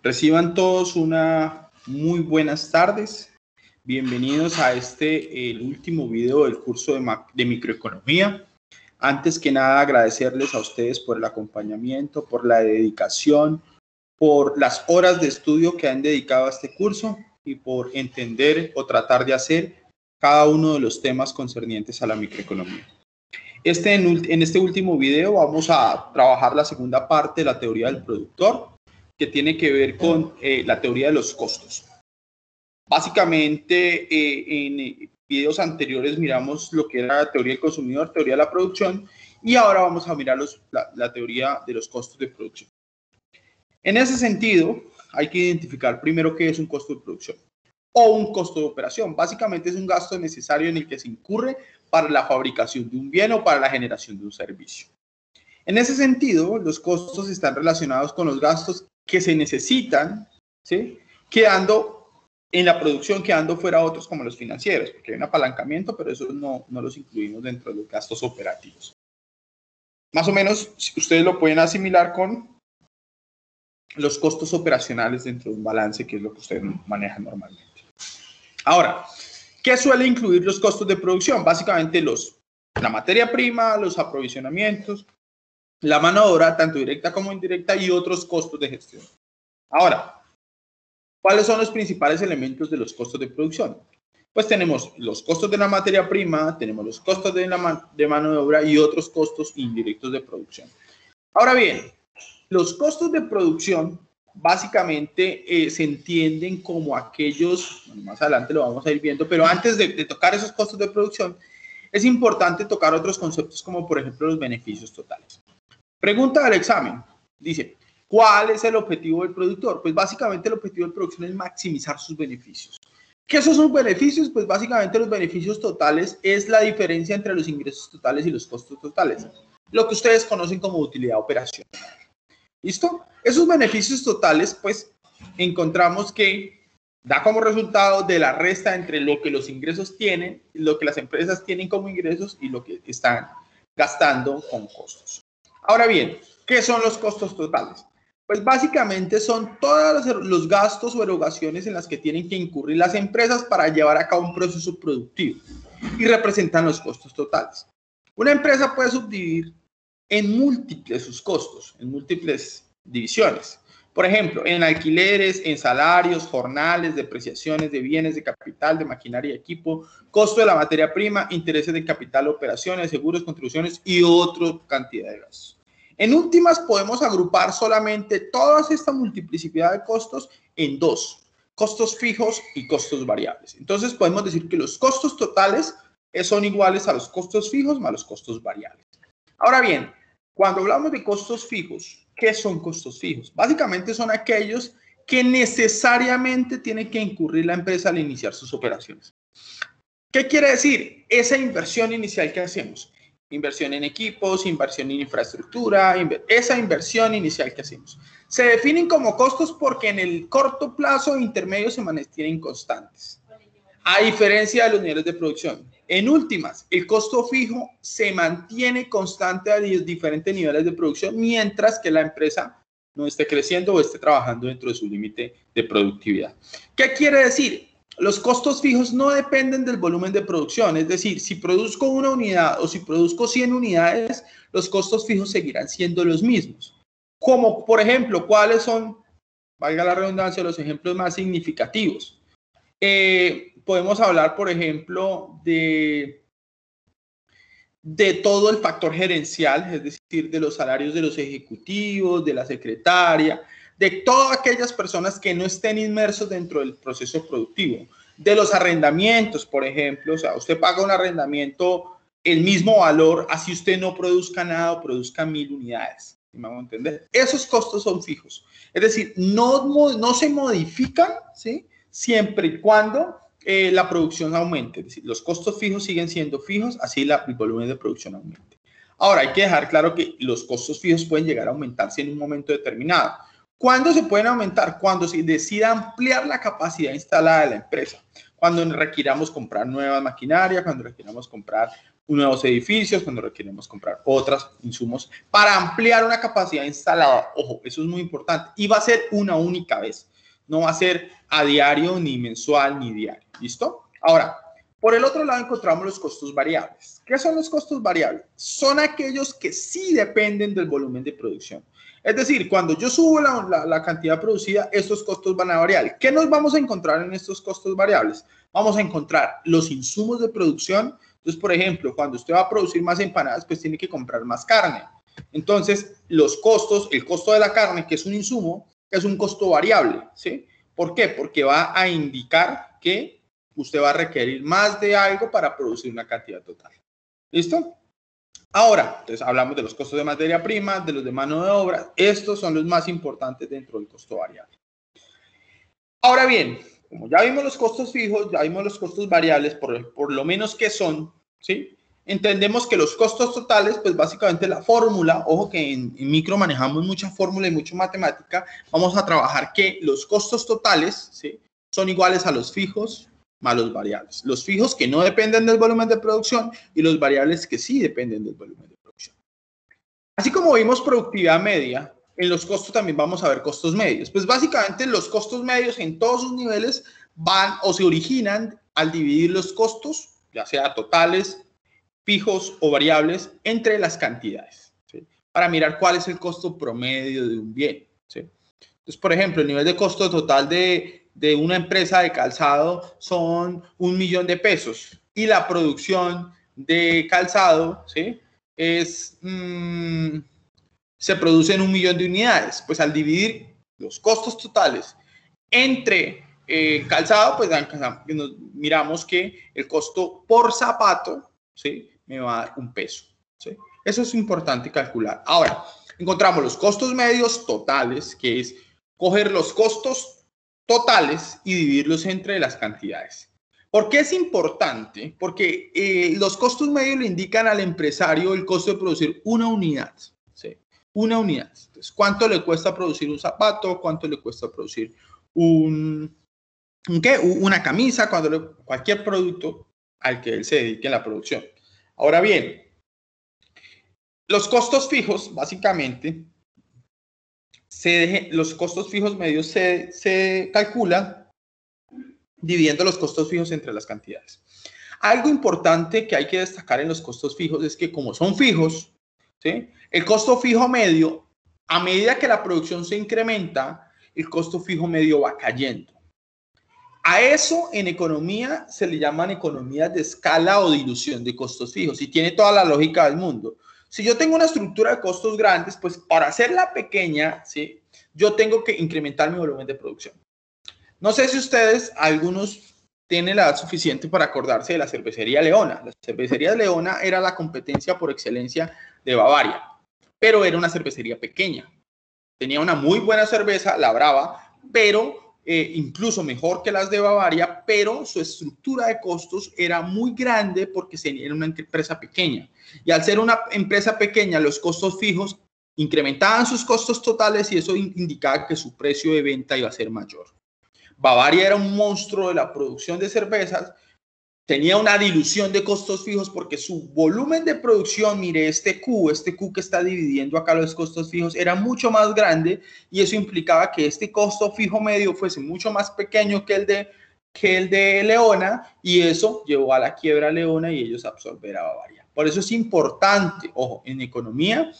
Reciban todos una muy buenas tardes. Bienvenidos a el último video del curso de microeconomía. Antes que nada, agradecerles a ustedes por el acompañamiento, por la dedicación, por las horas de estudio que han dedicado a este curso y por entender o tratar de hacer cada uno de los temas concernientes a la microeconomía. En este último video vamos a trabajar la segunda parte de la teoría del productor, que tiene que ver con la teoría de los costos. Básicamente, en videos anteriores miramos lo que era la teoría del consumidor, teoría de la producción, y ahora vamos a mirar la teoría de los costos de producción. En ese sentido, hay que identificar primero qué es un costo de producción o un costo de operación. Básicamente es un gasto necesario en el que se incurre para la fabricación de un bien o para la generación de un servicio. En ese sentido, los costos están relacionados con los gastos que se necesitan, ¿sí?, quedando en la producción, quedando fuera otros como los financieros, porque hay un apalancamiento, pero eso no los incluimos dentro de los gastos operativos. Más o menos, ustedes lo pueden asimilar con los costos operacionales dentro de un balance, que es lo que ustedes manejan normalmente. Ahora, ¿qué suele incluir los costos de producción? Básicamente la materia prima, los aprovisionamientos, la mano de obra, tanto directa como indirecta, y otros costos de gestión. Ahora, ¿cuáles son los principales elementos de los costos de producción? Pues tenemos los costos de la materia prima, tenemos los costos de mano de obra y otros costos indirectos de producción. Ahora bien, los costos de producción básicamente se entienden como aquellos, bueno, más adelante lo vamos a ir viendo, pero antes de tocar esos costos de producción, es importante tocar otros conceptos como por ejemplo los beneficios totales. Pregunta del examen, dice, ¿cuál es el objetivo del productor? Pues básicamente el objetivo de producción es maximizar sus beneficios. ¿Qué son sus beneficios? Pues básicamente los beneficios totales es la diferencia entre los ingresos totales y los costos totales, lo que ustedes conocen como utilidad operacional. ¿Listo? Esos beneficios totales, pues, encontramos que da como resultado de la resta entre lo que los ingresos tienen, lo que las empresas tienen como ingresos y lo que están gastando con costos. Ahora bien, ¿qué son los costos totales? Pues básicamente son todos los gastos o erogaciones en las que tienen que incurrir las empresas para llevar a cabo un proceso productivo y representan los costos totales. Una empresa puede subdividir en múltiples sus costos, en múltiples divisiones. Por ejemplo, en alquileres, en salarios, jornales, depreciaciones de bienes, de capital, de maquinaria y equipo, costo de la materia prima, intereses de capital, operaciones, seguros, contribuciones y otra cantidad de gastos. En últimas, podemos agrupar solamente toda esta multiplicidad de costos en dos: costos fijos y costos variables. Entonces, podemos decir que los costos totales son iguales a los costos fijos más los costos variables. Ahora bien, cuando hablamos de costos fijos, ¿qué son costos fijos? Básicamente son aquellos que necesariamente tiene que incurrir la empresa al iniciar sus operaciones. ¿Qué quiere decir? Esa inversión inicial que hacemos. Inversión en equipos, inversión en infraestructura, esa inversión inicial que hacemos. Se definen como costos porque en el corto plazo e intermedio se mantienen constantes, a diferencia de los niveles de producción. En últimas, el costo fijo se mantiene constante a diferentes niveles de producción mientras que la empresa no esté creciendo o esté trabajando dentro de su límite de productividad. ¿Qué quiere decir? Los costos fijos no dependen del volumen de producción, es decir, si produzco una unidad o si produzco 100 unidades, los costos fijos seguirán siendo los mismos. Como, por ejemplo, ¿cuáles son, valga la redundancia, los ejemplos más significativos? Podemos hablar, por ejemplo, de todo el factor gerencial, es decir, de los salarios de los ejecutivos, de la secretaria, de todas aquellas personas que no estén inmersos dentro del proceso productivo, de los arrendamientos, por ejemplo. O sea, usted paga un arrendamiento el mismo valor, así usted no produzca nada o produzca 1000 unidades. ¿Me van a entender? Esos costos son fijos, es decir, no se modifican, ¿sí?, siempre y cuando la producción aumente. Es decir, los costos fijos siguen siendo fijos, así el volumen de producción aumente. Ahora, hay que dejar claro que los costos fijos pueden llegar a aumentarse en un momento determinado. ¿Cuándo se pueden aumentar? Cuando se decida ampliar la capacidad instalada de la empresa, cuando requiramos comprar nuevas maquinarias, cuando requiramos comprar nuevos edificios, cuando requerimos comprar otros insumos para ampliar una capacidad instalada. Ojo, eso es muy importante. Y va a ser una única vez. No va a ser a diario, ni mensual, ni diario. ¿Listo? Ahora, por el otro lado encontramos los costos variables. ¿Qué son los costos variables? Son aquellos que sí dependen del volumen de producción. Es decir, cuando yo subo la cantidad producida, estos costos van a variar. ¿Qué nos vamos a encontrar en estos costos variables? Vamos a encontrar los insumos de producción. Entonces, por ejemplo, cuando usted va a producir más empanadas, pues tiene que comprar más carne. Entonces, los costos, el costo de la carne, que es un insumo, es un costo variable, ¿sí? ¿Por qué? Porque va a indicar que usted va a requerir más de algo para producir una cantidad total. ¿Listo? Ahora, entonces hablamos de los costos de materia prima, de los de mano de obra. Estos son los más importantes dentro del costo variable. Ahora bien, como ya vimos los costos fijos, ya vimos los costos variables, por lo menos que son, ¿sí? Entendemos que los costos totales, pues básicamente la fórmula, ojo que en micro manejamos mucha fórmula y mucha matemática, vamos a trabajar que los costos totales, ¿sí?, son iguales a los fijos más los variables. Los fijos que no dependen del volumen de producción y los variables que sí dependen del volumen de producción. Así como vimos productividad media, en los costos también vamos a ver costos medios. Pues básicamente los costos medios en todos sus niveles van o se originan al dividir los costos, ya sea totales, fijos o variables, entre las cantidades, ¿sí?, para mirar cuál es el costo promedio de un bien, ¿sí? Entonces, por ejemplo, el nivel de costo total de una empresa de calzado son 1.000.000 de pesos y la producción de calzado, ¿sí?, se produce en 1.000.000 de unidades. Pues al dividir los costos totales entre calzado, pues miramos que el costo por zapato, ¿sí?, me va a dar 1 peso, ¿sí? Eso es importante calcular. Ahora, encontramos los costos medios totales, que es coger los costos totales y dividirlos entre las cantidades. ¿Por qué es importante? Porque los costos medios le indican al empresario el costo de producir una unidad, ¿sí? Una unidad. Entonces, ¿cuánto le cuesta producir un zapato? ¿Cuánto le cuesta producir una camisa? Cualquier producto al que él se dedique en la producción. Ahora bien, los costos fijos, básicamente, los costos fijos medios se calculan dividiendo los costos fijos entre las cantidades. Algo importante que hay que destacar en los costos fijos es que como son fijos, ¿sí?, el costo fijo medio, a medida que la producción se incrementa, el costo fijo medio va cayendo. A eso en economía se le llaman economías de escala o dilución de costos fijos y tiene toda la lógica del mundo. Si yo tengo una estructura de costos grandes, pues para hacerla pequeña, ¿sí?, yo tengo que incrementar mi volumen de producción. No sé si ustedes, algunos, tienen la edad suficiente para acordarse de la cervecería Leona. La cervecería Leona era la competencia por excelencia de Bavaria, pero era una cervecería pequeña. Tenía una muy buena cerveza, la Brava, pero incluso mejor que las de Bavaria, pero su estructura de costos era muy grande porque era una empresa pequeña. Y al ser una empresa pequeña, los costos fijos incrementaban sus costos totales y eso indicaba que su precio de venta iba a ser mayor. Bavaria era un monstruo de la producción de cervezas, tenía una dilución de costos fijos porque su volumen de producción, mire, este Q que está dividiendo acá los costos fijos, era mucho más grande y eso implicaba que este costo fijo medio fuese mucho más pequeño que el de Leona y eso llevó a la quiebra a Leona y ellos absorber a Bavaria. Por eso es importante, ojo, en economía,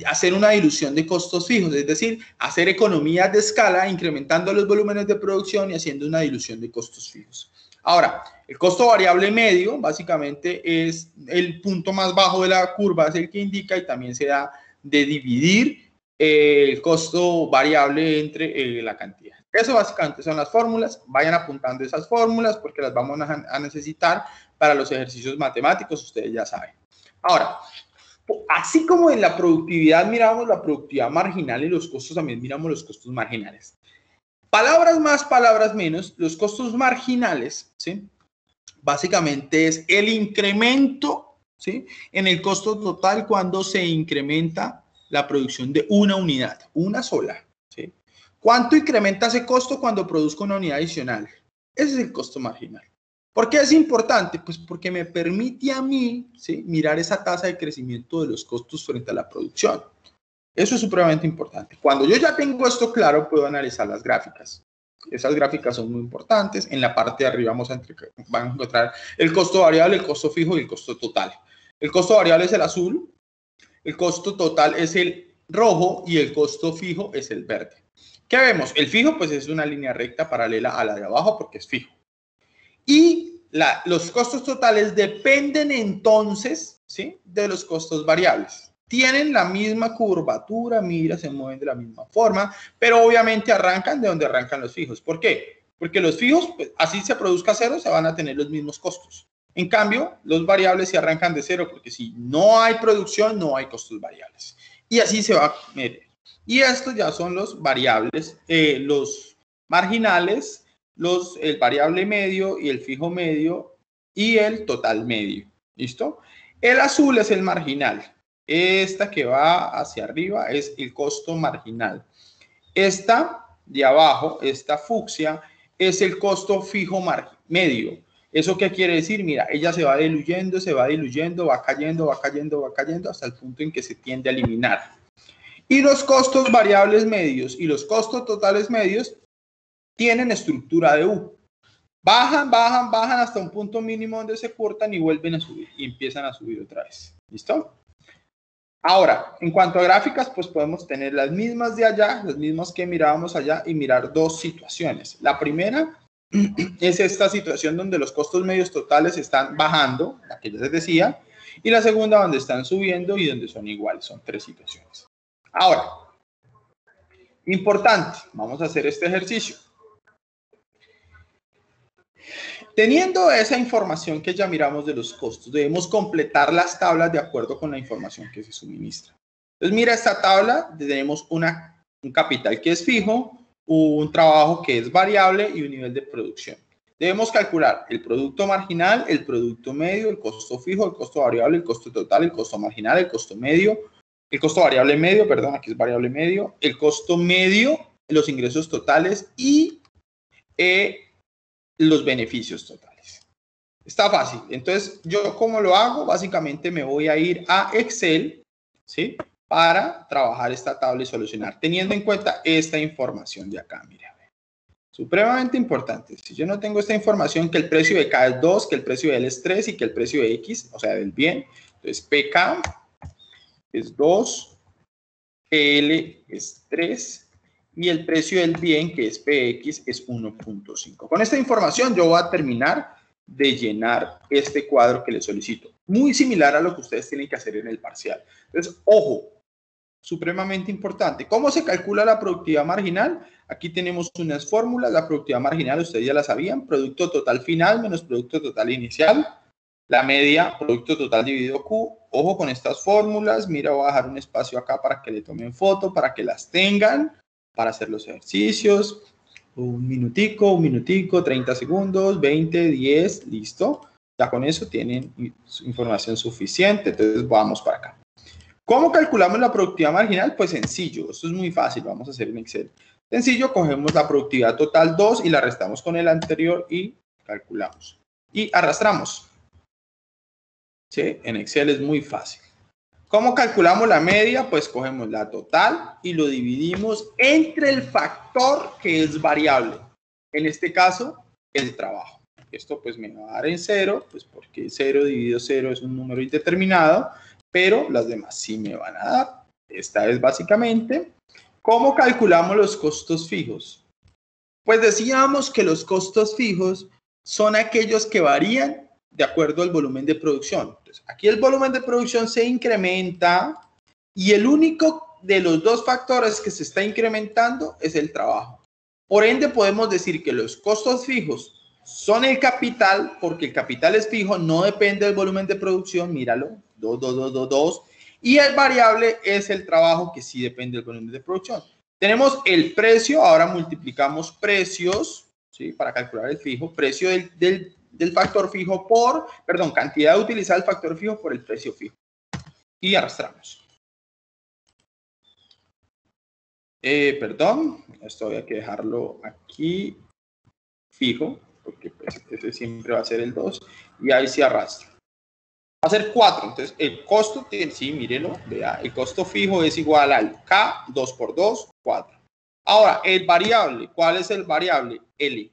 hacer una dilución de costos fijos, es decir, hacer economías de escala, incrementando los volúmenes de producción y haciendo una dilución de costos fijos. Ahora, el costo variable medio básicamente es el punto más bajo de la curva, es el que indica y también se da de dividir el costo variable entre la cantidad. Eso básicamente son las fórmulas. Vayan apuntando esas fórmulas porque las vamos a necesitar para los ejercicios matemáticos, ustedes ya saben. Ahora, así como en la productividad miramos la productividad marginal y los costos, también miramos los costos marginales. Palabras más, palabras menos, los costos marginales, ¿sí?, básicamente es el incremento, ¿sí?, en el costo total cuando se incrementa la producción de una unidad, una sola, ¿sí? ¿Cuánto incrementa ese costo cuando produzco una unidad adicional? Ese es el costo marginal. ¿Por qué es importante? Pues porque me permite a mí, ¿sí?, mirar esa tasa de crecimiento de los costos frente a la producción. Eso es supremamente importante. Cuando yo ya tengo esto claro, puedo analizar las gráficas. Esas gráficas son muy importantes. En la parte de arriba van a encontrar el costo variable, el costo fijo y el costo total. El costo variable es el azul, el costo total es el rojo y el costo fijo es el verde. ¿Qué vemos? El fijo pues es una línea recta paralela a la de abajo porque es fijo. Y los costos totales dependen entonces, ¿sí?, de los costos variables. Tienen la misma curvatura, mira, se mueven de la misma forma, pero obviamente arrancan de donde arrancan los fijos. ¿Por qué? Porque los fijos, pues, así se produzca cero, se van a tener los mismos costos. En cambio, los variables se arrancan de cero, porque si no hay producción, no hay costos variables. Y así se va a medir. Y estos ya son los variables, los marginales, el variable medio y el fijo medio y el total medio. ¿Listo? El azul es el marginal. Esta que va hacia arriba es el costo marginal. Esta de abajo, esta fucsia, es el costo fijo medio. ¿Eso qué quiere decir? Mira, ella se va diluyendo, va cayendo hasta el punto en que se tiende a eliminar. Y los costos variables medios y los costos totales medios tienen estructura de U. Bajan hasta un punto mínimo donde se cortan y vuelven a subir y empiezan a subir otra vez. ¿Listo? Ahora, en cuanto a gráficas, pues podemos tener las mismas de allá, las mismas que mirábamos allá y mirar dos situaciones. La primera es esta situación donde los costos medios totales están bajando, la que ya les decía, y la segunda donde están subiendo y donde son iguales. Son tres situaciones. Ahora, importante, vamos a hacer este ejercicio. Teniendo esa información que ya miramos de los costos, debemos completar las tablas de acuerdo con la información que se suministra. Entonces, mira esta tabla, tenemos un capital que es fijo, un trabajo que es variable y un nivel de producción. Debemos calcular el producto marginal, el producto medio, el costo fijo, el costo variable, el costo total, el costo marginal, el costo medio, el costo variable medio, perdón, aquí es variable medio, el costo medio, los ingresos totales y los beneficios totales. Está fácil. Entonces, ¿yo cómo lo hago? Básicamente me voy a ir a Excel, ¿sí?, para trabajar esta tabla y solucionar, teniendo en cuenta esta información de acá. Mira, supremamente importante. Si yo no tengo esta información, que el precio de K es 2, que el precio de L es 3 y que el precio de X, o sea, del bien, entonces PK es 2, PL es 3 y el precio del bien, que es PX, es 1.5. Con esta información yo voy a terminar de llenar este cuadro que les solicito. Muy similar a lo que ustedes tienen que hacer en el parcial. Entonces, ojo, supremamente importante. ¿Cómo se calcula la productividad marginal? Aquí tenemos unas fórmulas. La productividad marginal, ustedes ya la sabían. Producto total final menos producto total inicial. La media, producto total dividido Q. Ojo con estas fórmulas. Mira, voy a dejar un espacio acá para que le tomen foto, para que las tengan, para hacer los ejercicios. Un minutico, 30 segundos, 20, 10, listo. Ya con eso tienen información suficiente. Entonces vamos para acá. ¿Cómo calculamos la productividad marginal? Pues sencillo, esto es muy fácil, vamos a hacer en Excel. Sencillo, cogemos la productividad total 2 y la restamos con el anterior y calculamos. Y arrastramos. ¿Sí? En Excel es muy fácil. ¿Cómo calculamos la media? Pues cogemos la total y lo dividimos entre el factor que es variable. En este caso, el trabajo. Esto pues me va a dar en 0, pues porque 0 dividido 0 es un número indeterminado, pero las demás sí me van a dar. Esta es básicamente cómo calculamos los costos fijos. Pues decíamos que los costos fijos son aquellos que varían de acuerdo al volumen de producción. Entonces, aquí el volumen de producción se incrementa y el único de los dos factores que se está incrementando es el trabajo. Por ende, podemos decir que los costos fijos son el capital, porque el capital es fijo, no depende del volumen de producción, míralo, 2. Y el variable es el trabajo, que sí depende del volumen de producción. Tenemos el precio, ahora multiplicamos precios, ¿sí?, para calcular el fijo, precio del factor fijo por, perdón, cantidad de utilizar el factor fijo por el precio fijo. Y arrastramos. Perdón, esto había que dejarlo aquí fijo. porque pues, ese siempre va a ser el 2, y ahí se arrastra. Va a ser 4, entonces el costo, sí, mírelo, vea, el costo fijo es igual al K, 2 por 2, 4. Ahora, el variable, ¿cuál es el variable? L.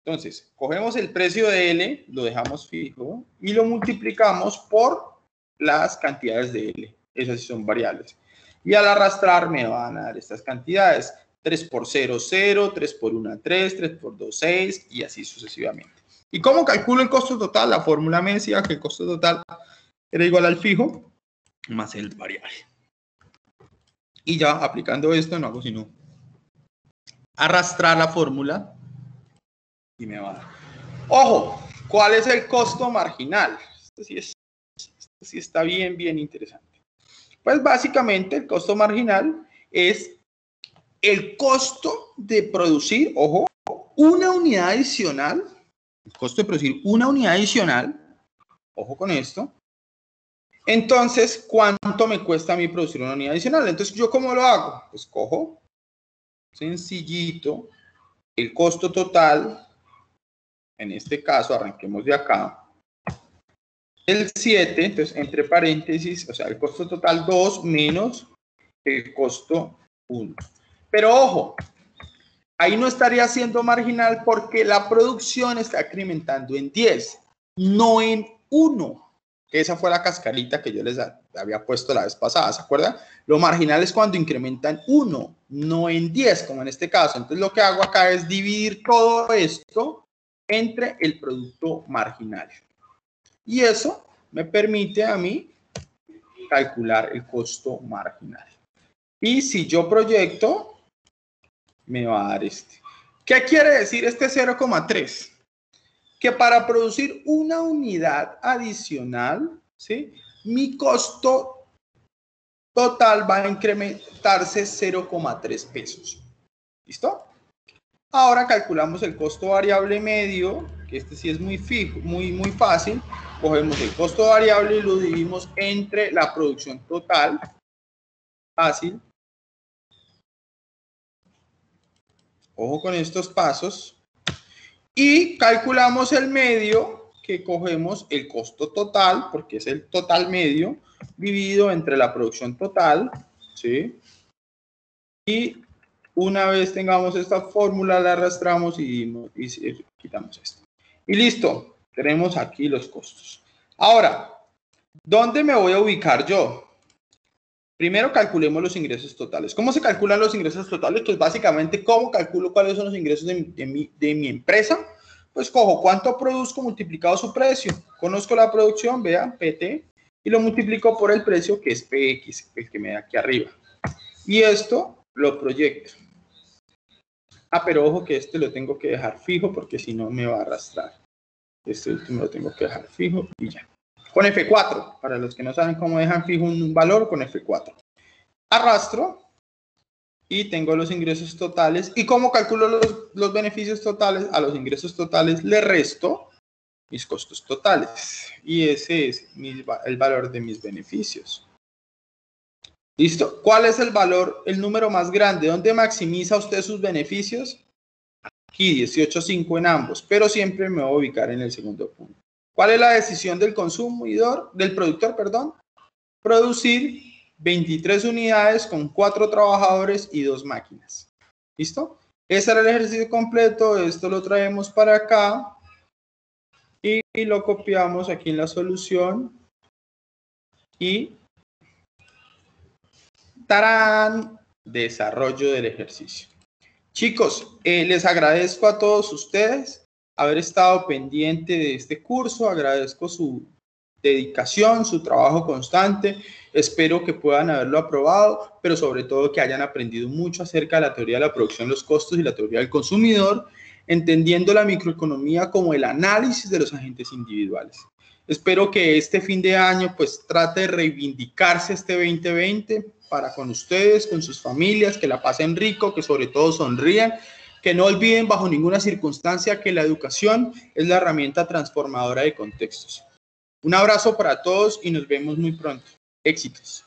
Entonces, cogemos el precio de L, lo dejamos fijo, y lo multiplicamos por las cantidades de L. Esas sí son variables. Y al arrastrar me van a dar estas cantidades. 3 por 0, 0, 3 por 1, 3, 3 por 2, 6, y así sucesivamente. ¿Y cómo calculo el costo total? La fórmula me decía que el costo total era igual al fijo más el variable. Y ya aplicando esto no hago sino arrastrar la fórmula y me va a dar. Ojo, ¿cuál es el costo marginal? Esto sí está bien, bien interesante. Pues básicamente el costo marginal es el costo de producir, ojo, una unidad adicional. El costo de producir una unidad adicional, ojo con esto. Entonces, ¿cuánto me cuesta a mí producir una unidad adicional? Entonces, ¿yo cómo lo hago? Pues cojo, sencillito, el costo total, en este caso, arranquemos de acá, el 7, entonces, entre paréntesis, o sea, el costo total 2 menos el costo 1. Pero ojo, ahí no estaría siendo marginal porque la producción está incrementando en 10, no en 1. Esa fue la cascarita que yo les había puesto la vez pasada, ¿se acuerdan? Lo marginal es cuando incrementan 1, no en 10, como en este caso. Entonces lo que hago acá es dividir todo esto entre el producto marginal. Y eso me permite a mí calcular el costo marginal. Y si yo proyecto, me va a dar este. ¿Qué quiere decir este 0,3? Que para producir una unidad adicional, ¿sí?, mi costo total va a incrementarse 0,3 pesos. ¿Listo? Ahora calculamos el costo variable medio, que este sí es muy fijo, muy fácil. Cogemos el costo variable y lo dividimos entre la producción total. Fácil. Ojo con estos pasos. Y calculamos el medio, que cogemos el costo total, porque es el total medio, dividido entre la producción total, ¿sí? Y una vez tengamos esta fórmula, la arrastramos y quitamos esto. Y listo, tenemos aquí los costos. Ahora, ¿dónde me voy a ubicar yo? Primero calculemos los ingresos totales. ¿Cómo se calculan los ingresos totales? Pues básicamente, ¿cómo calculo cuáles son los ingresos de mi empresa? Pues cojo cuánto produzco multiplicado su precio. Conozco la producción, vean, PT, y lo multiplico por el precio, que es PX, el que me da aquí arriba. Y esto lo proyecto. Ah, pero ojo que este lo tengo que dejar fijo porque si no me va a arrastrar. Este último lo tengo que dejar fijo y ya. Con F4, para los que no saben cómo dejan fijo un valor, con F4. Arrastro y tengo los ingresos totales. ¿Y cómo calculo los beneficios totales? A los ingresos totales le resto mis costos totales. Y ese es el valor de mis beneficios. ¿Listo? ¿Cuál es el valor, el número más grande? ¿Dónde maximiza usted sus beneficios? Aquí, 18.5 en ambos, pero siempre me voy a ubicar en el segundo punto. ¿Cuál es la decisión del productor, perdón? Producir 23 unidades con 4 trabajadores y 2 máquinas. ¿Listo? Ese era el ejercicio completo. Esto lo traemos para acá y lo copiamos aquí en la solución. Y ¡tarán! Desarrollo del ejercicio. Chicos, les agradezco a todos ustedes haber estado pendiente de este curso. Agradezco su dedicación, su trabajo constante. Espero que puedan haberlo aprobado, pero sobre todo que hayan aprendido mucho acerca de la teoría de la producción, los costos y la teoría del consumidor, entendiendo la microeconomía como el análisis de los agentes individuales. Espero que este fin de año pues trate de reivindicarse este 2020 para con ustedes, con sus familias, que la pasen rico, que sobre todo sonrían, que no olviden bajo ninguna circunstancia que la educación es la herramienta transformadora de contextos. Un abrazo para todos y nos vemos muy pronto. Éxitos.